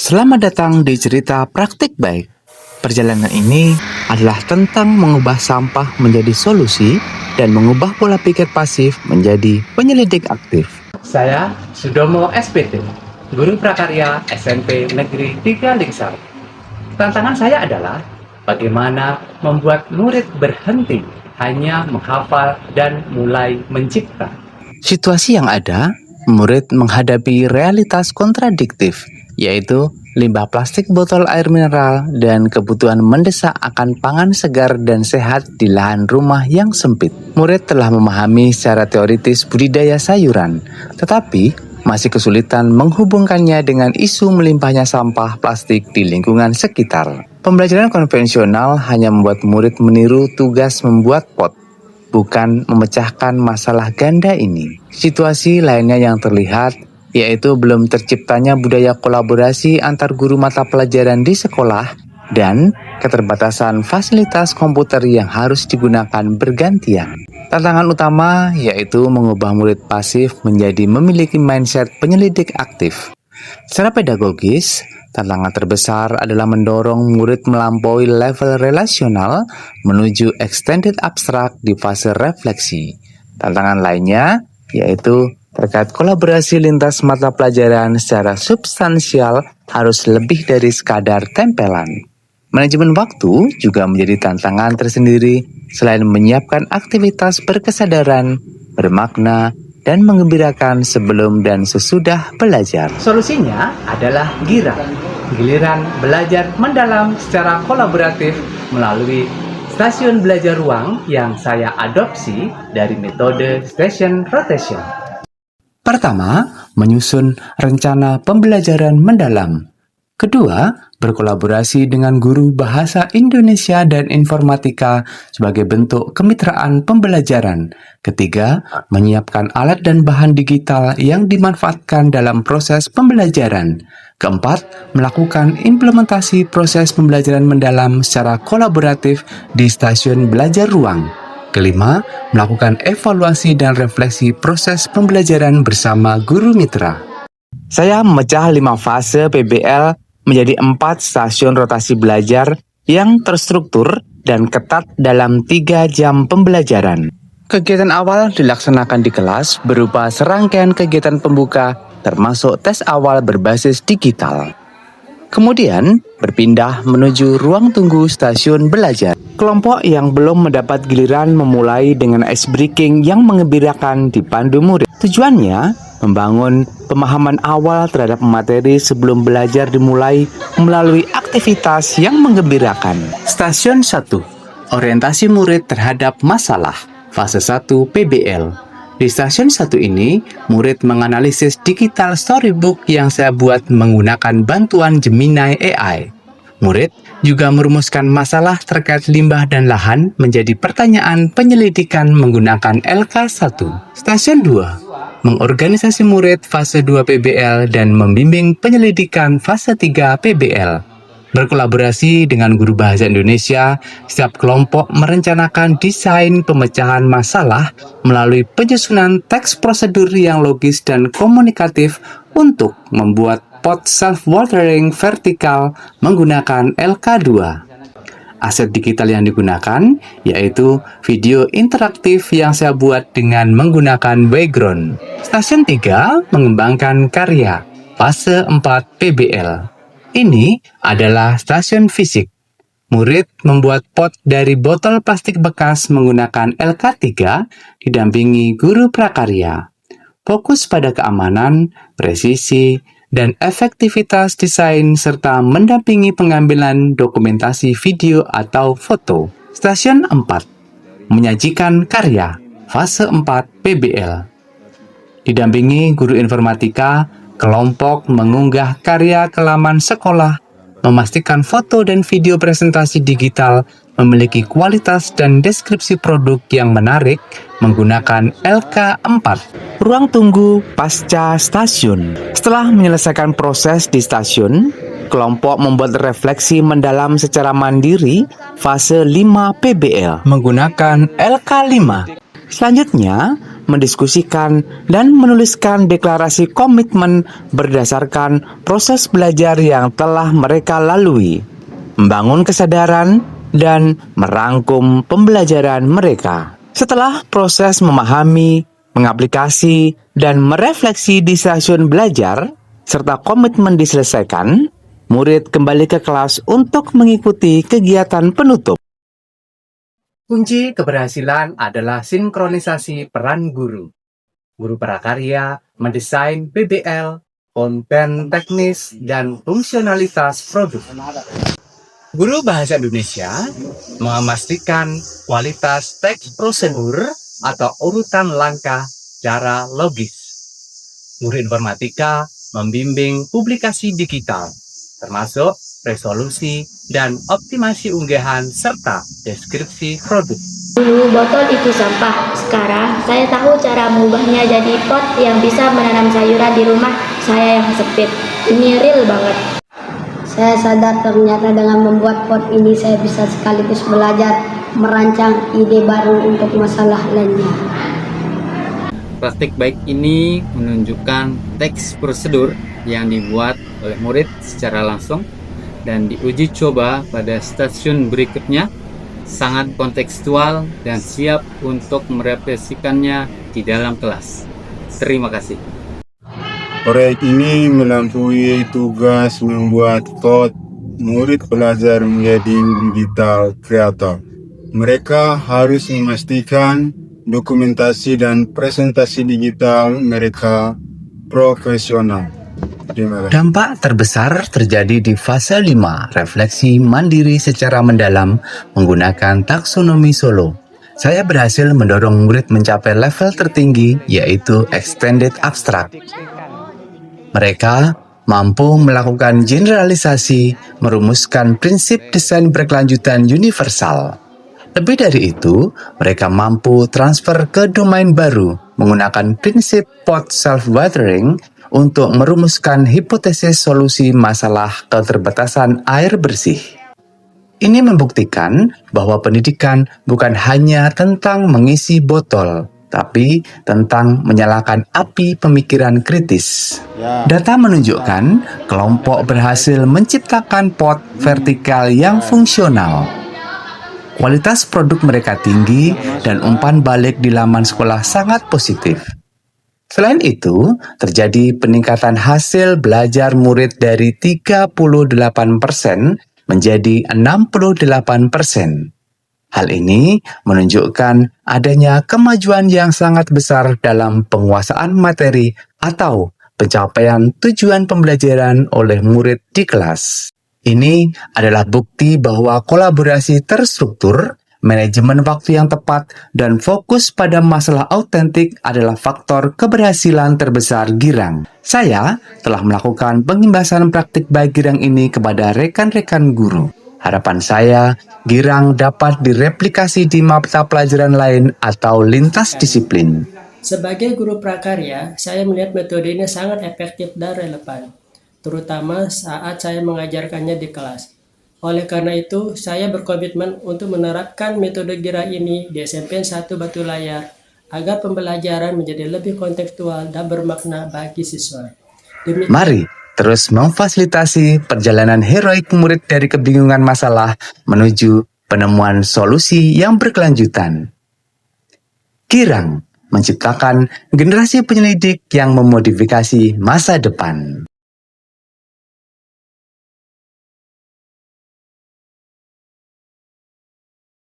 Selamat datang di cerita Praktik Baik. Perjalanan ini adalah tentang mengubah sampah menjadi solusi dan mengubah pola pikir pasif menjadi penyelidik aktif. Saya Sudomo SPT, Guru Prakarya SMP Negeri 3 Lingsar. Tantangan saya adalah bagaimana membuat murid berhenti hanya menghafal dan mulai mencipta. Situasi yang ada, murid menghadapi realitas kontradiktif, yaitu limbah plastik botol air mineral dan kebutuhan mendesak akan pangan segar dan sehat di lahan rumah yang sempit. Murid telah memahami secara teoritis budidaya sayuran, tetapi masih kesulitan menghubungkannya dengan isu melimpahnya sampah plastik di lingkungan sekitar. Pembelajaran konvensional hanya membuat murid meniru tugas membuat pot, bukan memecahkan masalah ganda ini. Situasi lainnya yang terlihat yaitu belum terciptanya budaya kolaborasi antar guru mata pelajaran di sekolah dan keterbatasan fasilitas komputer yang harus digunakan bergantian. Tantangan utama yaitu mengubah murid pasif menjadi memiliki mindset penyelidik aktif. Secara pedagogis, tantangan terbesar adalah mendorong murid melampaui level relasional menuju extended abstrak di fase refleksi. Tantangan lainnya yaitu terkait kolaborasi lintas mata pelajaran secara substansial harus lebih dari sekadar tempelan. Manajemen waktu juga menjadi tantangan tersendiri selain menyiapkan aktivitas berkesadaran, bermakna, dan menggembirakan sebelum dan sesudah belajar. Solusinya adalah giliran belajar mendalam secara kolaboratif melalui stasiun belajar ruang yang saya adopsi dari metode station rotation. Pertama, menyusun rencana pembelajaran mendalam. Kedua, berkolaborasi dengan guru bahasa Indonesia dan informatika sebagai bentuk kemitraan pembelajaran. Ketiga, menyiapkan alat dan bahan digital yang dimanfaatkan dalam proses pembelajaran. Keempat, melakukan implementasi proses pembelajaran mendalam secara kolaboratif di stasiun belajar ruang. Kelima, melakukan evaluasi dan refleksi proses pembelajaran bersama guru mitra. Saya memecah 5 fase PBL menjadi 4 stasiun rotasi belajar yang terstruktur dan ketat dalam 3 jam pembelajaran. Kegiatan awal dilaksanakan di kelas berupa serangkaian kegiatan pembuka termasuk tes awal berbasis digital. Kemudian berpindah menuju ruang tunggu stasiun belajar. Kelompok yang belum mendapat giliran memulai dengan ice breaking yang mengembirakan dipandu murid. Tujuannya membangun pemahaman awal terhadap materi sebelum belajar dimulai melalui aktivitas yang menggembirakan. Stasiun 1. Orientasi murid terhadap masalah. Fase 1 PBL. Di stasiun 1 ini, murid menganalisis digital storybook yang saya buat menggunakan bantuan Gemini AI. Murid juga merumuskan masalah terkait limbah dan lahan menjadi pertanyaan penyelidikan menggunakan LK1. Stasiun 2. Mengorganisasi murid fase 2 PBL dan membimbing penyelidikan fase 3 PBL. Berkolaborasi dengan guru bahasa Indonesia, setiap kelompok merencanakan desain pemecahan masalah melalui penyusunan teks prosedur yang logis dan komunikatif untuk membuat pot self-watering vertikal menggunakan LK2. Aset digital yang digunakan yaitu video interaktif yang saya buat dengan menggunakan background. Stasiun 3 mengembangkan karya, fase 4 PBL. Ini adalah stasiun fisik. Murid membuat pot dari botol plastik bekas menggunakan LK3 didampingi guru prakarya. Fokus pada keamanan, presisi, dan efektivitas desain serta mendampingi pengambilan dokumentasi video atau foto. Stasiun 4. Menyajikan karya, fase 4 PBL. Didampingi guru informatika, kelompok mengunggah karya ke laman sekolah, memastikan foto dan video presentasi digital memiliki kualitas dan deskripsi produk yang menarik menggunakan LK4. Ruang tunggu pasca stasiun. Setelah menyelesaikan proses di stasiun, kelompok membuat refleksi mendalam secara mandiri fase 5 PBL menggunakan LK5. Selanjutnya, mendiskusikan dan menuliskan deklarasi komitmen berdasarkan proses belajar yang telah mereka lalui, membangun kesadaran, dan merangkum pembelajaran mereka. Setelah proses memahami, mengaplikasi, dan merefleksi di stasiun belajar, serta komitmen diselesaikan, murid kembali ke kelas untuk mengikuti kegiatan penutup. Kunci keberhasilan adalah sinkronisasi peran guru. Guru prakarya mendesain PBL, konten teknis, dan fungsionalitas produk. Guru Bahasa Indonesia memastikan kualitas teks prosedur atau urutan langkah secara logis. Guru Informatika membimbing publikasi digital, termasuk resolusi dan optimasi unggahan serta deskripsi produk. Dulu botol itu sampah, sekarang saya tahu cara mengubahnya jadi pot yang bisa menanam sayuran di rumah saya yang sempit. Ini real banget. Saya sadar ternyata dengan membuat pot ini saya bisa sekaligus belajar merancang ide baru untuk masalah lainnya. Praktik baik ini menunjukkan teks prosedur yang dibuat oleh murid secara langsung dan diuji coba pada stasiun berikutnya, sangat kontekstual dan siap untuk merefleksikannya di dalam kelas. Terima kasih. Proyek ini melampaui tugas membuat pot murid belajar menjadi digital creator. Mereka harus memastikan dokumentasi dan presentasi digital mereka profesional. Dampak terbesar terjadi di fase 5, refleksi mandiri secara mendalam menggunakan taksonomi Solo. Saya berhasil mendorong murid mencapai level tertinggi, yaitu Extended Abstract. Mereka mampu melakukan generalisasi, merumuskan prinsip desain berkelanjutan universal. Lebih dari itu, mereka mampu transfer ke domain baru menggunakan prinsip pot self-watering untuk merumuskan hipotesis solusi masalah keterbatasan air bersih. Ini membuktikan bahwa pendidikan bukan hanya tentang mengisi botol, tapi tentang menyalakan api pemikiran kritis. Data menunjukkan kelompok berhasil menciptakan pot vertikal yang fungsional. Kualitas produk mereka tinggi dan umpan balik di laman sekolah sangat positif. Selain itu, terjadi peningkatan hasil belajar murid dari 38% menjadi 68%. Hal ini menunjukkan adanya kemajuan yang sangat besar dalam penguasaan materi atau pencapaian tujuan pembelajaran oleh murid di kelas. Ini adalah bukti bahwa kolaborasi terstruktur, manajemen waktu yang tepat, dan fokus pada masalah autentik adalah faktor keberhasilan terbesar Girang. Saya telah melakukan pengimbasan praktik baik Girang ini kepada rekan-rekan guru. Harapan saya, Girang dapat direplikasi di mata pelajaran lain atau lintas disiplin. Sebagai guru prakarya, saya melihat metode ini sangat efektif dan relevan, terutama saat saya mengajarkannya di kelas. Oleh karena itu, saya berkomitmen untuk menerapkan metode Girang ini di SMP 1 Batu Layar agar pembelajaran menjadi lebih kontekstual dan bermakna bagi siswa. Mari terus memfasilitasi perjalanan heroik murid dari kebingungan masalah menuju penemuan solusi yang berkelanjutan. Girang menciptakan generasi penyelidik yang memodifikasi masa depan.